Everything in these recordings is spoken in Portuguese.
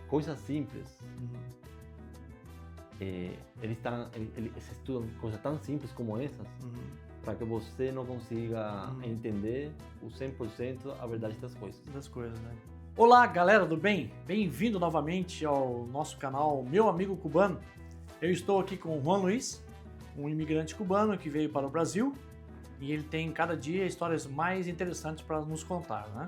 coisas simples, Uhum. eles estudam coisas tão simples como essas, Uhum. para que você não consiga entender o 100% a verdade das coisas. Das coisas, né? Olá, galera do bem? Bem-vindo novamente ao nosso canal Meu Amigo Cubano. Eu estou aqui com o Juan Luiz, um imigrante cubano que veio para o Brasil e ele tem cada dia histórias mais interessantes para nos contar, né?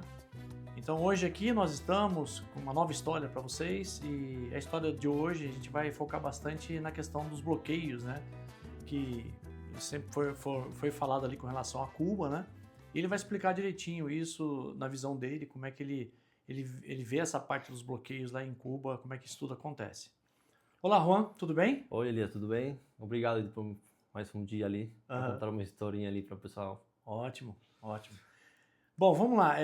Então hoje aqui nós estamos com uma nova história para vocês e a história de hoje a gente vai focar bastante na questão dos bloqueios, né? Que sempre foi falado ali com relação a Cuba, né? E ele vai explicar direitinho isso na visão dele, como é que ele vê essa parte dos bloqueios lá em Cuba, como é que isso tudo acontece. Olá, Juan, tudo bem? Oi, Elias, tudo bem? Obrigado por mais um dia ali, para contar uma historinha ali para o pessoal. Ótimo, ótimo. Bom, vamos lá.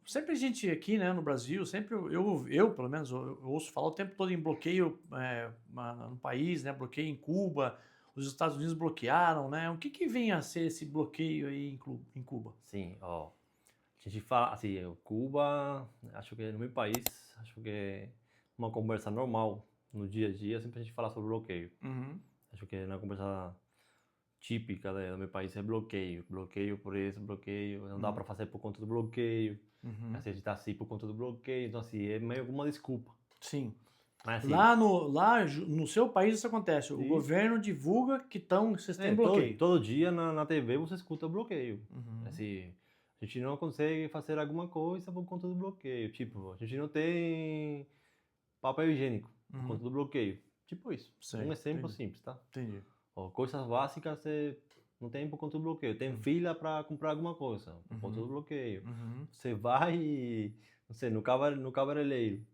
Sempre a gente aqui, né, no Brasil, sempre eu pelo menos, eu ouço falar o tempo todo em bloqueio no país, né, bloqueio em Cuba, os Estados Unidos bloquearam, né? O que vem a ser esse bloqueio aí em Cuba? Sim, ó, a gente fala assim, Cuba, acho que no meu país, acho que é uma conversa normal no dia a dia, sempre a gente fala sobre bloqueio. Uhum. Acho que na conversa típica do meu país é bloqueio, bloqueio por isso, bloqueio, não dá para fazer por conta do bloqueio, assim, a gente tá assim por conta do bloqueio, então assim, é meio alguma desculpa. Sim. Mas, assim, Lá no seu país isso acontece. O governo divulga que vocês têm bloqueio. todo dia na TV você escuta bloqueio. Assim, a gente não consegue fazer alguma coisa por conta do bloqueio. Tipo, a gente não tem papel higiênico por conta do bloqueio. Tipo isso. Sei, Um exemplo entendi. simples, tá? Entendi. Ó, coisas básicas você não tem por conta do bloqueio. Tem fila para comprar alguma coisa por conta do bloqueio. Você vai, não sei, no cabeleireiro.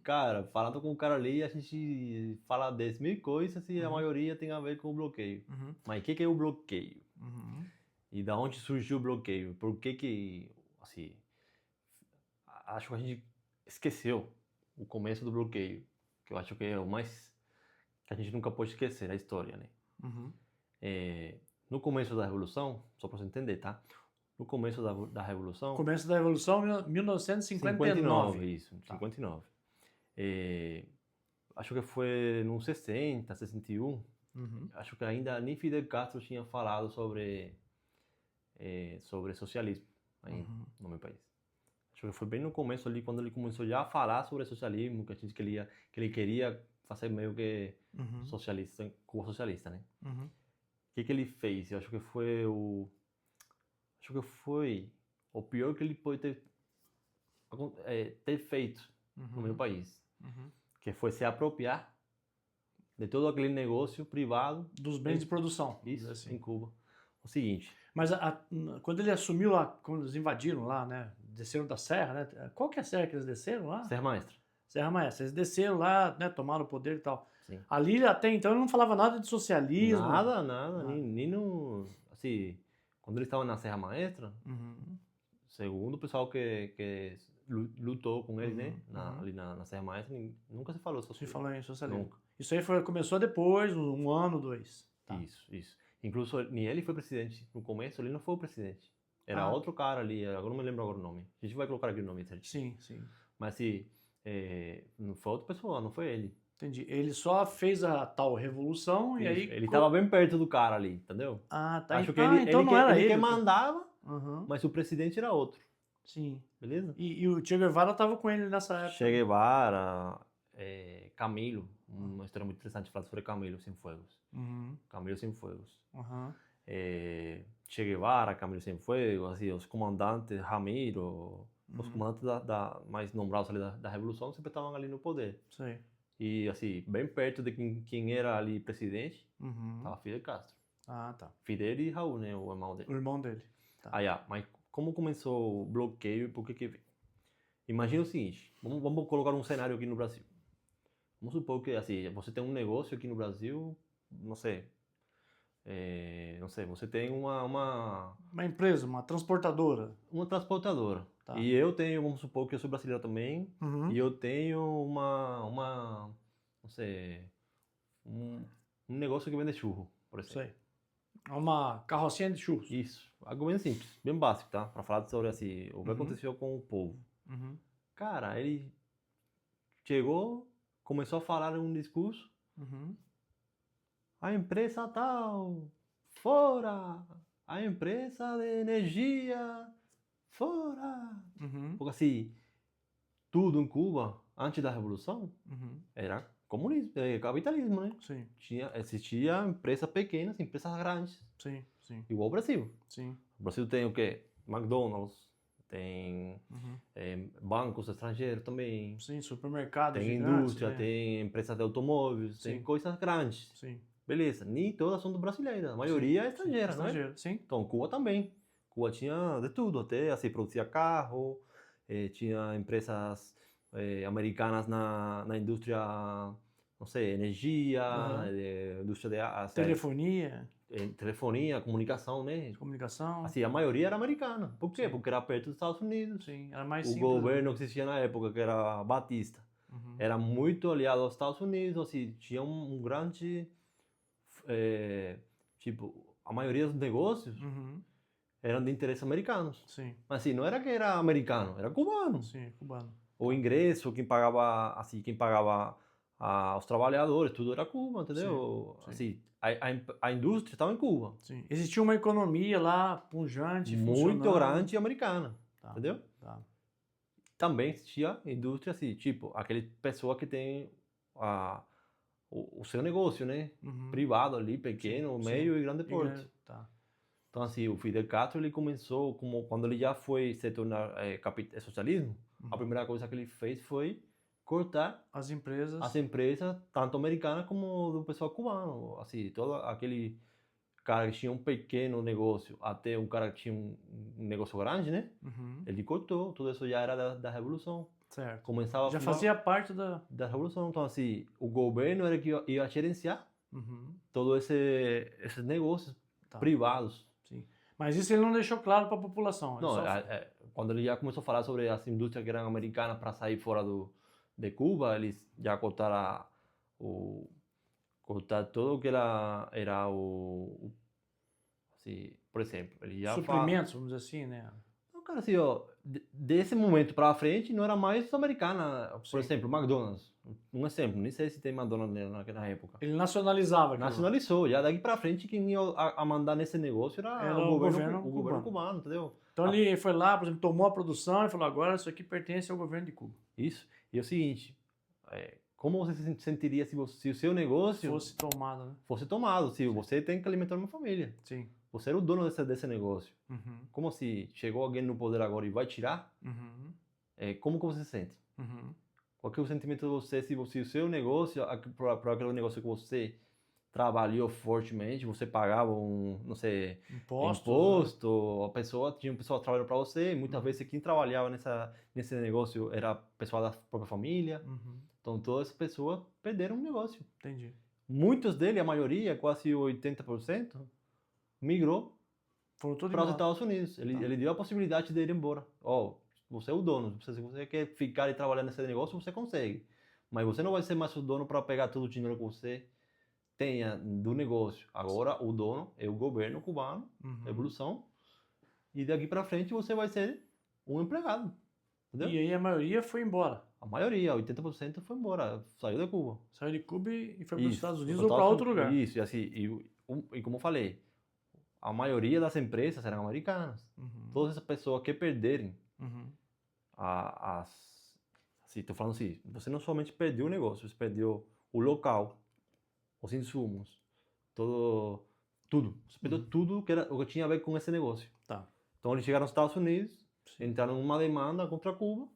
Cara, falando com o cara ali, a gente fala 10.000 coisas e a maioria tem a ver com o bloqueio. Mas o que é o bloqueio? E da onde surgiu o bloqueio? Por que, assim, acho que a gente esqueceu o começo do bloqueio, que eu acho que é o mais, que a gente nunca pode esquecer, a história, né? No começo da Revolução, só para você entender, tá? No começo da Revolução... Começo da Revolução, 1959. Isso, 59. Acho que foi no 60, 61. Acho que ainda nem Fidel Castro tinha falado sobre socialismo aí no meu país. Acho que foi bem no começo ali, quando ele começou já a falar sobre socialismo, que ele queria fazer meio que socialista, Cuba socialista, né? O que ele fez? Eu acho que foi o pior que ele pode ter feito no meu país, que foi se apropriar de todo aquele negócio privado Dos bens de produção. Isso, assim. em Cuba. O seguinte... Mas quando ele assumiu lá, quando eles invadiram lá, né? Desceram da serra, né? Qual que é a serra que eles desceram lá? Serra Maestra. Serra Maestra. Eles desceram lá, né? Tomaram o poder e tal. Sim. Ali até então ele não falava nada de socialismo. Nada. Nem no... Assim, quando eles estavam na Serra Maestra, segundo o pessoal que lutou com ele, né? Ali na Serra Maestra, nunca se falou Se socialismo. falou em socialismo. Nunca. Isso aí começou depois, um ano, dois. Tá. Isso. Incluso nem ele foi presidente. No começo ele não foi o presidente. Era outro cara ali, agora não me lembro agora o nome. A gente vai colocar aqui o nome certinho. Sim. Mas assim, não foi outra pessoa, não foi ele. Entendi. Ele só fez a tal revolução e aí... Ele estava bem perto do cara ali, entendeu? Ah, tá. Acho que então não era ele. que mandava, Uhum. mas o presidente era outro. Sim. Beleza? E o Che Guevara estava com ele nessa época. Che Guevara, Camilo, uma história muito interessante falar sobre Camilo Cienfuegos. Camilo Cienfuegos. Che Guevara, Camilo Cienfuegos, assim, os comandantes, Ramiro, os comandantes mais nombrados ali da Revolução sempre estavam ali no poder. Sei. E assim, bem perto de quem era ali presidente, estava Fidel Castro. Ah, tá. Fidel e Raul, né, o irmão dele. O irmão dele. Tá. Mas como começou o bloqueio e por que veio? Imagina o seguinte, vamos colocar um cenário aqui no Brasil. Vamos supor que assim, você tem um negócio aqui no Brasil, não sei, você tem uma empresa, uma transportadora. Uma transportadora. Tá. E eu tenho, vamos supor que eu sou brasileiro também, e eu tenho não sei, um negócio que vende churro, por exemplo. Sei. Uma carrocinha de churros. Isso. Algo bem simples, bem básico, tá? Para falar sobre assim, o que aconteceu com o povo. Cara, ele chegou, começou a falar em um discurso, a empresa tal, fora, a empresa de energia, fora. Porque assim, tudo em Cuba, antes da Revolução, era comunismo, capitalismo, né? Sim. Existia empresas pequenas, empresas grandes. Sim, sim. Igual o Brasil. Sim. O Brasil tem o quê? McDonald's, tem bancos estrangeiros também. Sim, supermercados tem gigantes, indústria, né? tem empresas de automóveis, tem coisas grandes. Sim. Beleza, nem todas são do brasileiro, a maioria é estrangeira, sim, né? estrangeiro, sim. Então, Cuba também. Cuba tinha de tudo, até assim, produzia carro, tinha empresas americanas na indústria, não sei, energia, indústria de telefonia, telefonia, comunicação, né? comunicação. Assim, a maioria era americana. Por quê? Sim. Porque era perto dos Estados Unidos. Sim, era mais o simples. governo que existia na época, que era Batista, era muito aliado aos Estados Unidos, assim, tinha um grande... tipo, a maioria dos negócios eram de interesses americanos. Sim. Mas assim, não era que era americano, era cubano. Sim, cubano. O ingresso, quem pagava aos trabalhadores, tudo era Cuba, entendeu? Sim. Assim, a indústria estava em Cuba. Sim. Existia uma economia lá pujante, muito grande e americana, tá. entendeu? Tá. Também existia indústria assim, tipo, aquele pessoa que tem o seu negócio, né? Privado ali, pequeno, médio e grande porte. Tá. Então, assim, o Fidel Castro, ele começou, quando ele já foi se tornar socialismo, a primeira coisa que ele fez foi cortar as empresas, tanto americanas como do pessoal cubano. Assim, todo aquele cara que tinha um pequeno negócio até um cara que tinha um negócio grande, né? Ele cortou, tudo isso já era da Revolução. Certo. Começava já fazia parte da Revolução. Então, assim, o governo era que ia gerenciar todos esses negócios privados. Sim. Mas isso ele não deixou claro para a população. Não, quando ele já começou a falar sobre as indústrias que eram americanas para sair fora de Cuba, eles já cortaram cortar tudo o que era assim, por exemplo, ele já suprimentos, vamos dizer assim, né? Não, cara, assim, ó, desse momento para frente não era mais americana. Por exemplo, McDonald's, um exemplo, nem sei se tem McDonald's naquela época. Ele nacionalizava. Nacionalizou, já daqui para frente quem ia a mandar nesse negócio era o governo cubano, entendeu? Então ele foi lá, por exemplo, tomou a produção e falou, agora isso aqui pertence ao governo de Cuba. Isso, e é o seguinte, como você se sentiria se o seu negócio fosse tomado, né? Fosse tomado, se você tem que alimentar uma família. Sim. Você era o dono desse negócio. Como se chegou alguém no poder agora e vai tirar? Como que você se sente? Qual que é o sentimento de você se o seu negócio, para aquele negócio que você trabalhou fortemente, você pagava não sei, imposto, né? Tinha uma pessoa trabalhando para você, e muitas vezes quem trabalhava nesse negócio era pessoal da própria família. Então todas as pessoas perderam o negócio. Entendi. Muitos deles, a maioria, quase 80%, migrou para os Estados Unidos. Ele deu a possibilidade de ir embora. Você é o dono, se você quer ficar e trabalhar nesse negócio, você consegue. Mas você não vai ser mais o dono para pegar todo o dinheiro que você tenha do negócio. Agora o dono é o governo cubano, Revolução, e daqui para frente você vai ser um empregado. Entendeu? E aí a maioria foi embora. A maioria, 80% foi embora, saiu de Cuba. Saiu de Cuba e foi para os Estados Unidos ou para outro lugar. Isso, e assim, e como eu falei, a maioria das empresas eram americanas. Todas essas pessoas que perderem assim, estou falando assim, você não somente perdeu o negócio, você perdeu o local, os insumos, tudo. Você perdeu tudo o que tinha a ver com esse negócio. Tá. Então eles chegaram aos Estados Unidos, entraram numa demanda contra Cuba.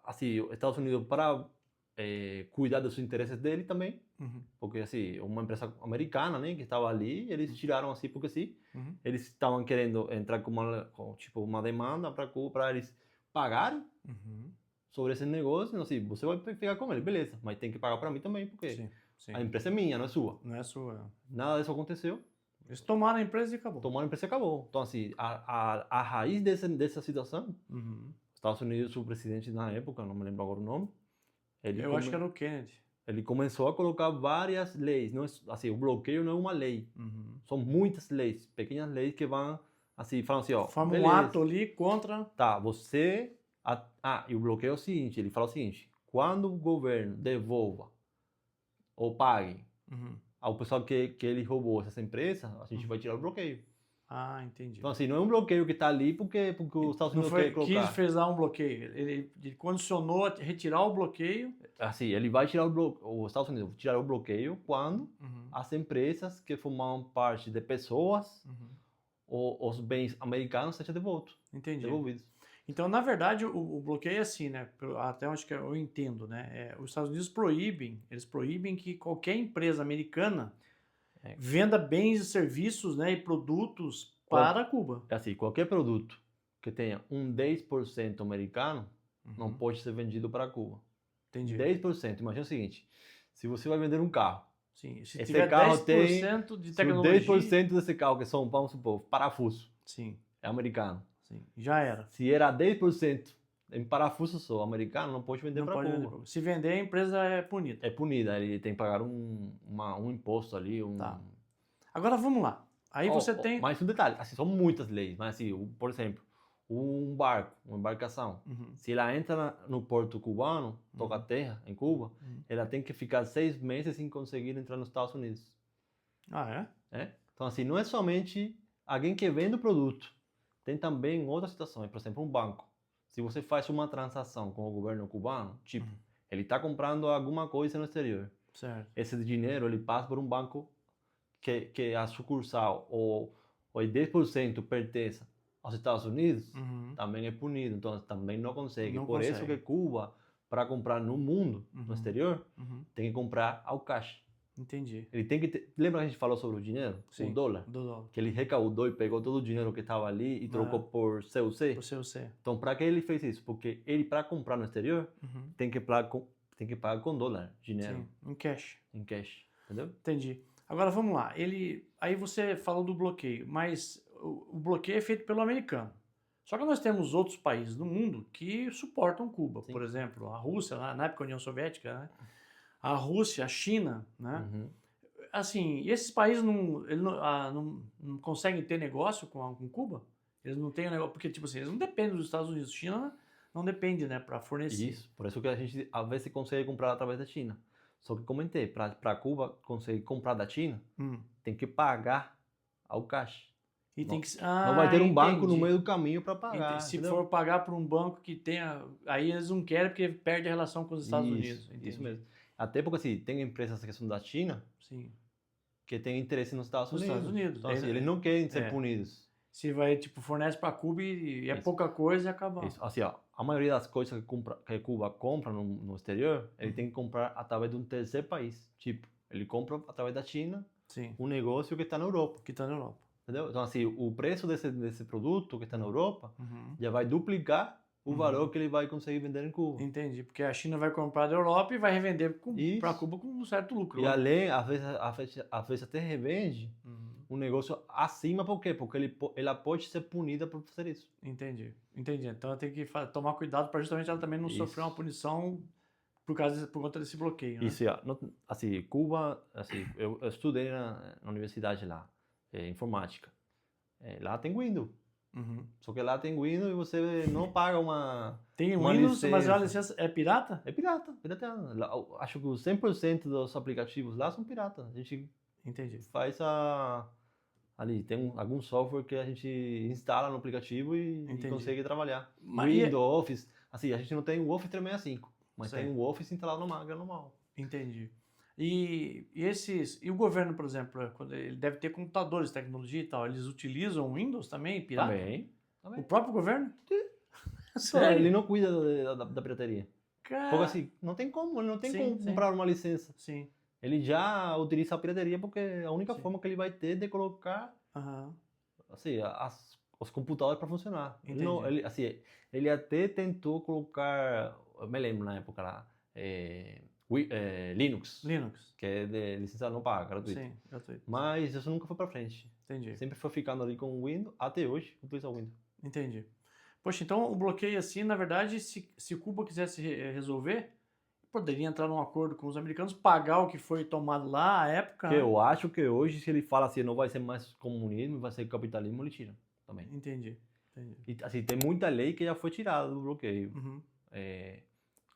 Assim, os Estados Unidos para cuidar dos interesses dele também, porque assim, uma empresa americana, né, que estava ali, eles tiraram assim porque sim, eles estavam querendo entrar com uma demanda para Cuba, para eles pagarem sobre esse negócio, não sei, você vai ficar com ele, beleza, mas tem que pagar para mim também, porque a empresa é minha, não é sua. Não é sua. Nada disso aconteceu. Eles tomaram a empresa e acabou. Tomaram a empresa e acabou. Então assim, a raiz dessa situação, Estados Unidos, o presidente na época, não me lembro agora o nome, eu acho que era o Kennedy. Ele começou a colocar várias leis. Não é, assim, o bloqueio não é uma lei. São muitas leis, pequenas leis que vão, assim, falam assim, ó... Forma um ato ali contra... Tá, você... e o bloqueio é o seguinte, ele fala o seguinte, quando o governo devolva ou pague ao pessoal que ele roubou essas empresas, a gente vai tirar o bloqueio. Ah, entendi. Então, assim, não é um bloqueio que está ali porque os Estados Unidos quer colocar. Quis fazer um bloqueio. Ele condicionou a retirar o bloqueio. Assim, ele vai tirar os Estados Unidos tirar o bloqueio quando as empresas que formavam parte de pessoas ou os bens americanos sejam devolvidos. Então, na verdade, o bloqueio é assim, né? Até onde que eu entendo, né? Os Estados Unidos proíbem que qualquer empresa americana venda bens e serviços, né, e produtos para Cuba. É assim, qualquer produto que tenha um 10% americano não pode ser vendido para Cuba. Entendi. 10%. Imagina o seguinte, se você vai vender um carro, sim, se esse tiver carro 10% de tecnologia... 10% desse carro, que são, vamos supor, parafuso, sim, é americano. Sim, já era. Se era 10% em parafuso só americano, não pode vender para Cuba. Se vender, a empresa é punida. É punida, ele tem que pagar um imposto ali. Tá. Agora vamos lá. Aí você tem... Mas um detalhe, assim, são muitas leis, mas assim, por exemplo, um barco, uma embarcação, se ela entra no porto cubano, toca terra em Cuba, ela tem que ficar 6 meses sem conseguir entrar nos Estados Unidos. Ah, é? Então, assim, não é somente alguém que vende o produto, tem também outras situações, por exemplo, um banco. Se você faz uma transação com o governo cubano, tipo, ele está comprando alguma coisa no exterior. Certo. Esse dinheiro ele passa por um banco que a sucursal ou 10% pertence aos Estados Unidos, também é punido. Então, também não consegue. Por isso que Cuba, para comprar no mundo, no exterior, tem que comprar ao caixa. Entendi. Ele tem que ter... Lembra que a gente falou sobre o dinheiro? Sim, o dólar? Do dólar. Que ele recaudou e pegou todo o dinheiro que estava ali e trocou por CUC? Por CUC. Então, para que ele fez isso? Porque ele, para comprar no exterior, tem que pagar com dólar, dinheiro. Sim, em cash. Em cash, entendeu? Entendi. Agora, vamos lá. Aí você falou do bloqueio, mas o bloqueio é feito pelo americano. Só que nós temos outros países no mundo que suportam Cuba. Sim. Por exemplo, a Rússia, na época da União Soviética, né? A Rússia, a China, né? Assim, esses países não conseguem ter negócio com Cuba? Eles não têm um negócio, porque, tipo assim, eles não dependem dos Estados Unidos. China não depende, né, para fornecer. Isso, por isso que a gente, às vezes, consegue comprar através da China. Só que comentei, para Cuba conseguir comprar da China, tem que pagar ao caixa. E não, tem que, não vai ter um banco no meio do caminho para pagar. Se for pagar por um banco que tenha... Aí eles não querem porque perde a relação com os Estados Unidos. Isso mesmo. Até porque assim, tem empresas que são da China que têm interesse nos Estados Unidos. Então assim, eles não querem ser punidos. Se vai, tipo, fornece para Cuba e é pouca coisa e acaba... Isso. Assim, ó, a maioria das coisas que Cuba compra no exterior, ele tem que comprar através de um terceiro país. Tipo, ele compra através da China um negócio que está na Europa. Entendeu? Então, assim, o preço desse produto que está na Europa já vai duplicar o valor que ele vai conseguir vender em Cuba. Entendi, porque a China vai comprar da Europa e vai revender para Cuba com um certo lucro. E além, às vezes até revende um negócio acima, por quê? Porque ela pode ser punida por fazer isso. Entendi. Então ela tem que tomar cuidado para justamente ela também não sofrer uma punição por conta desse bloqueio. Né? Isso, assim, Cuba, assim, eu estudei na universidade lá, informática. Lá tem Windows. Só que lá tem Windows e você não paga uma Tem uma Windows, licença. mas a licença é pirata? É pirata. Acho que os 100% dos aplicativos lá são piratas. A gente faz ali, tem algum software que a gente instala no aplicativo e consegue trabalhar. Windows, Office, assim, a gente não tem o Office 365, mas tem o Office instalado na máquina normal. Entendi. E o governo, por exemplo, quando ele deve ter computadores, tecnologia e tal, eles utilizam o Windows também, pirata? Também. O próprio governo? Sério? Ele não cuida da pirataria. Cara... Porque assim, não tem como, ele não tem como comprar uma licença. Ele já utiliza a pirataria porque é a única forma que ele vai ter de colocar assim, os computadores para funcionar. Ele até tentou colocar, eu me lembro na época lá, Linux, que é de licença não paga, gratuito. Sim, gratuito. Mas isso nunca foi para frente. Sempre foi ficando ali com o Windows, até hoje utiliza o Windows. Entendi. Poxa, então o bloqueio assim, na verdade, se Cuba quisesse resolver, poderia entrar num acordo com os americanos, pagar o que foi tomado lá, à época... Eu acho que hoje, se ele fala assim, não vai ser mais comunismo, vai ser capitalismo, ele tira também. Entendi. E assim, tem muita lei que já foi tirada do bloqueio.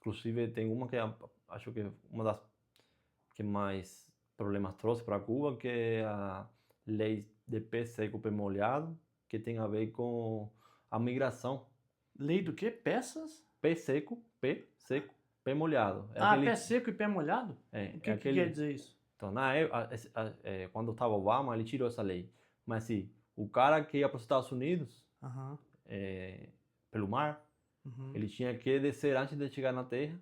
Inclusive, tem uma que acho que é uma das que mais problemas trouxe para Cuba, que é a lei de pé seco, pé molhado, que tem a ver com a migração. Lei do quê? Peças? Pé seco, pé molhado. Pé seco e pé molhado? O que quer dizer isso? Então, quando estava Obama, ele tirou essa lei. Mas, assim, o cara que ia para os Estados Unidos, pelo mar, ele tinha que descer antes de chegar na terra,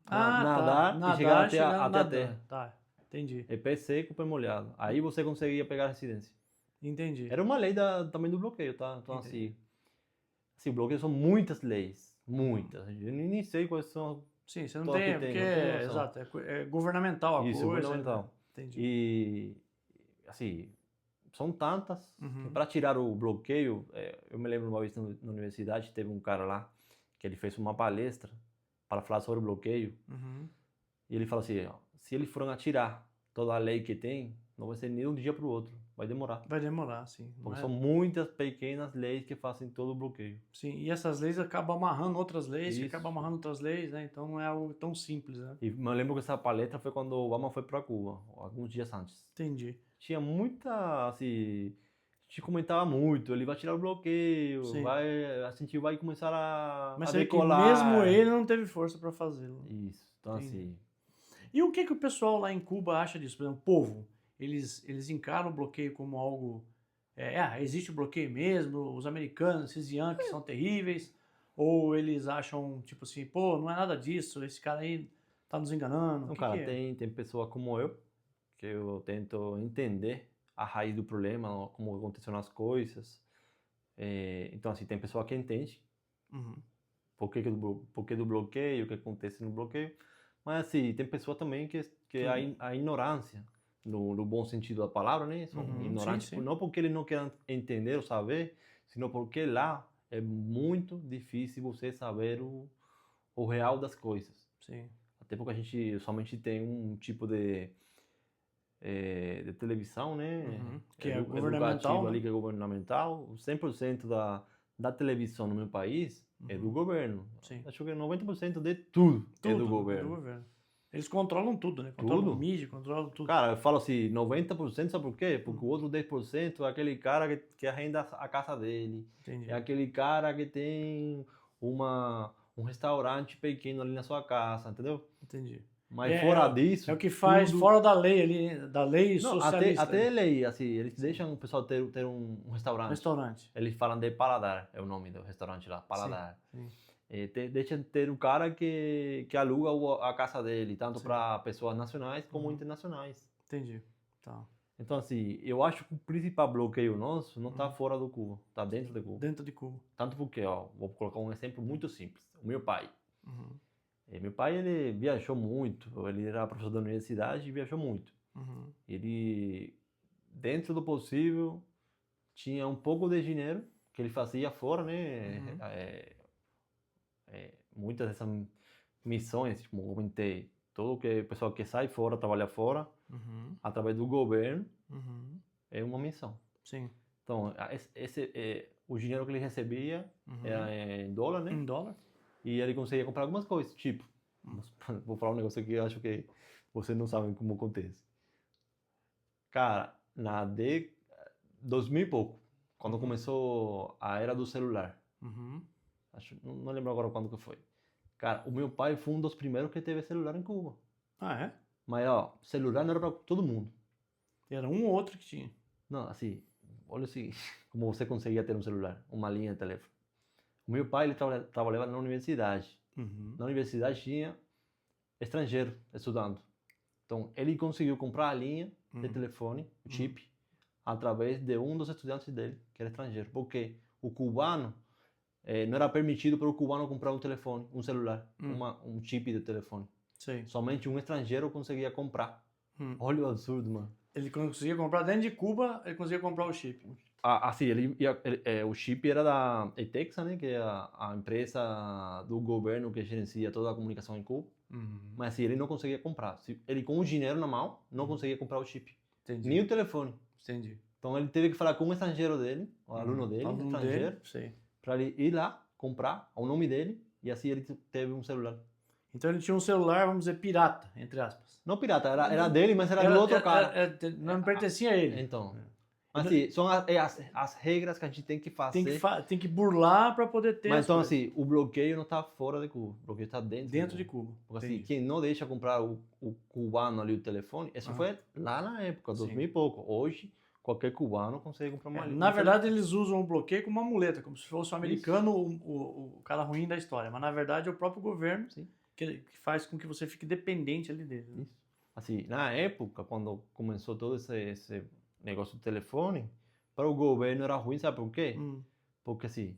nadar e chegar até a terra. Tá, entendi. É pé seco, pé molhado. Aí você conseguia pegar a residência. Entendi. Era uma lei também do bloqueio, tá? Então, assim, o bloqueio são muitas leis. Muitas. Eu nem sei quais são. Sim, você não tem, porque exato, é governamental a coisa. Isso, governamental. Né? Entendi. E, assim, são tantas que para tirar o bloqueio, eu me lembro uma vez na universidade, teve um cara lá que ele fez uma palestra para falar sobre o bloqueio. E ele falou assim, ó, se eles forem atirar toda a lei que tem, não vai ser nem de um dia para o outro. Vai demorar. Vai demorar, sim. Porque são muitas pequenas leis que fazem todo o bloqueio. Sim, e essas leis acabam amarrando outras leis, que acabam amarrando outras leis, né? Então não é algo tão simples, né? E eu lembro que essa palestra foi quando o Obama foi para Cuba, alguns dias antes. Entendi. Tinha muita, assim, a gente comentava muito, ele vai tirar o bloqueio, a gente vai começar a decolar. Mas mesmo ele não teve força para fazê-lo. Isso, então assim... E o que o pessoal lá em Cuba acha disso? Por exemplo, o povo, eles encaram o bloqueio como algo... existe o bloqueio mesmo, os americanos, esses yankees são terríveis, ou eles acham, tipo assim, pô, não é nada disso, esse cara aí tá nos enganando. Não, cara, tem pessoa como eu, que eu tento entender a raiz do problema, como aconteceram as coisas. Então, assim, tem pessoa que entende por que do bloqueio, o que acontece no bloqueio, mas, assim, tem pessoa também que a ignorância, no bom sentido da palavra, né? São ignorantes, sim. Não porque eles não querem entender ou saber, senão porque lá é muito difícil você saber o real das coisas. Sim. Até porque a gente somente tem um tipo de televisão, né? Que é governamental, né? Ali, que é governamental. 100% da televisão no meu país é do governo. Sim. Acho que 90% de tudo é do governo. É do governo. Eles controlam tudo, né? Controlam o mídia, controlam tudo. Cara, eu falo assim, 90%, sabe por quê? Porque o outro 10% é aquele cara que arrenda a casa dele. Entendi. É aquele cara que tem um restaurante pequeno ali na sua casa, entendeu? Entendi. Mas fora disso... É o que faz fora da lei ali, da lei socialista. Até lei, assim, eles deixam o pessoal ter um restaurante. Restaurante. Eles falam de Paladar, é o nome do restaurante lá, Paladar. Sim. Deixa de ter um cara que aluga a casa dele, tanto para pessoas nacionais como internacionais. Entendi. Tá. Então, assim, eu acho que o principal bloqueio nosso não está fora do Cuba, está dentro de Cuba. Dentro de Cuba. Tanto porque, ó, vou colocar um exemplo muito simples. O meu pai. Meu pai, ele viajou muito, ele era professor da universidade e viajou muito. Ele, dentro do possível, tinha um pouco de dinheiro que ele fazia fora, né? Muitas dessas missões, como eu comentei, todo o pessoal que sai fora, trabalha fora, através do governo, é uma missão. Sim. Então, o dinheiro que ele recebia era em dólar, né? Em dólar. E ele conseguia comprar algumas coisas, tipo, vou falar um negócio aqui que eu acho que vocês não sabem como acontece. Cara, na 2000 e pouco, quando começou a era do celular, não lembro agora quando que foi. Cara, o meu pai foi um dos primeiros que teve celular em Cuba. Ah, é? Mas, ó, celular não era para todo mundo. Era um ou outro que tinha. Não, assim, olha assim, como você conseguia ter um celular, uma linha de telefone. O meu pai, ele trabalhava na universidade. Na universidade tinha estrangeiro estudando. Então, ele conseguiu comprar a linha de telefone, o chip, através de um dos estudantes dele, que era estrangeiro. Porque o cubano, não era permitido para o cubano comprar um telefone, um celular, um chip de telefone. Sim. Somente um estrangeiro conseguia comprar. Olha o absurdo, mano. Ele conseguia comprar dentro de Cuba, ele conseguia comprar o chip. Assim, o chip era da ETEXA, né, que é a empresa do governo que gerencia toda a comunicação em Cuba. Mas assim, ele não conseguia comprar. Ele com o dinheiro na mão, não conseguia comprar o chip. Entendi. Nem o telefone. Entendi. Então ele teve que falar com um estrangeiro dele, o aluno dele, estrangeiro, para ele ir lá comprar ao nome dele, e assim ele teve um celular. Então ele tinha um celular, vamos dizer, pirata, entre aspas. Não pirata, era dele, mas era do outro cara. Não pertencia a ele. Então. Mas assim, são as regras que a gente tem que fazer. Tem que burlar para poder ter. Mas então assim, o bloqueio não está fora de Cuba, o bloqueio está dentro de Cuba. Porque assim, quem não deixa comprar o cubano ali o telefone, isso foi lá na época, 2000 e pouco. Hoje, qualquer cubano consegue comprar uma Na verdade, eles usam o bloqueio como uma muleta, como se fosse o americano o cara ruim da história. Mas na verdade é o próprio governo que faz com que você fique dependente ali dele. Né? Isso. Assim, na época, quando começou todo esse negócio do telefone, para o governo era ruim, sabe por quê? Porque assim,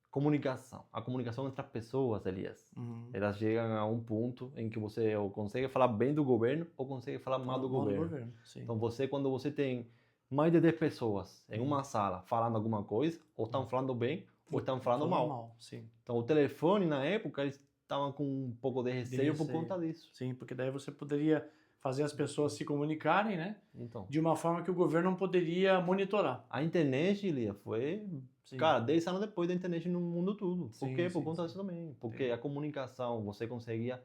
a comunicação entre as pessoas, Elias, elas chegam a um ponto em que você ou consegue falar bem do governo ou consegue falar mal do governo. Então quando você tem mais de 10 pessoas em uma sala falando alguma coisa, ou estão falando bem ou estão falando mal. Então o telefone na época eles estavam com um pouco de receio por conta disso. Sim, porque daí você poderia fazer as pessoas se comunicarem, né? Então, de uma forma que o governo não poderia monitorar. A internet, Lia, foi, cara, 10 anos depois da internet no mundo todo. Por quê? Por conta disso também. Porque a comunicação, você conseguia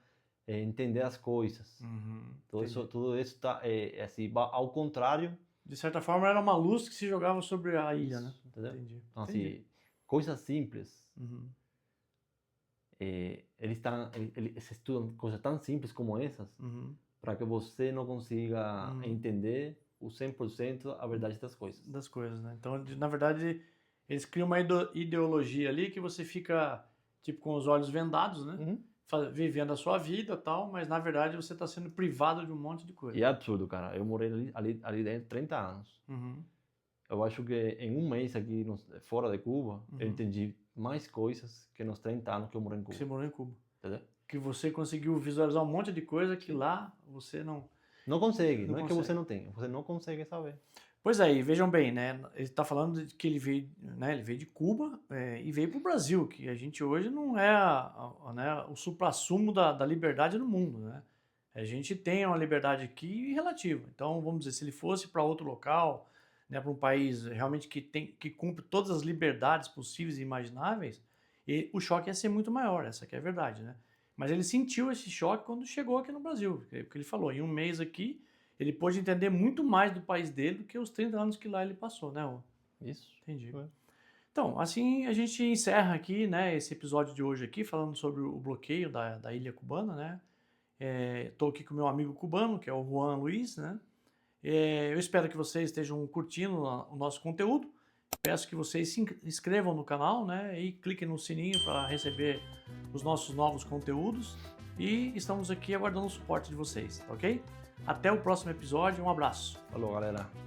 entender as coisas. Tudo isso tá, assim, ao contrário. De certa forma, era uma luz que se jogava sobre a ilha, né? Entendeu? Então, assim, coisas simples. Eles estudam coisas tão simples como essas para que você não consiga entender o 100% a verdade das coisas. Né? Então, na verdade, eles criam uma ideologia ali que você fica, tipo, com os olhos vendados, né? Vivendo a sua vida e tal, mas na verdade você está sendo privado de um monte de coisa. E é absurdo, cara. Eu morei ali dentro 30 anos. Eu acho que em um mês aqui fora de Cuba, eu entendi mais coisas que nos 30 anos que eu morei em Cuba. Que você morou em Cuba. Entendeu? Que você conseguiu visualizar um monte de coisa que lá você não consegue. Não é que você não tem, você não consegue saber. Pois é, e vejam bem, né? Ele está falando de que ele veio de Cuba e veio para o Brasil, que a gente hoje não é o suprassumo da liberdade no mundo, né? A gente tem uma liberdade aqui relativa. Então, vamos dizer, se ele fosse para outro local, né, para um país realmente que cumpre todas as liberdades possíveis e imagináveis, o choque ia ser muito maior, essa que é a verdade, né? Mas ele sentiu esse choque quando chegou aqui no Brasil, porque ele falou, em um mês aqui, ele pôde entender muito mais do país dele do que os 30 anos que lá ele passou, né? Isso. Entendi. Então, assim a gente encerra aqui, né, esse episódio de hoje aqui, falando sobre o bloqueio da ilha cubana, né? Estou aqui com o meu amigo cubano, que é o Juan Luiz, né? Eu espero que vocês estejam curtindo o nosso conteúdo. Peço que vocês se inscrevam no canal, né? E cliquem no sininho para receber os nossos novos conteúdos. E estamos aqui aguardando o suporte de vocês, ok? Até o próximo episódio. Um abraço. Falou, galera.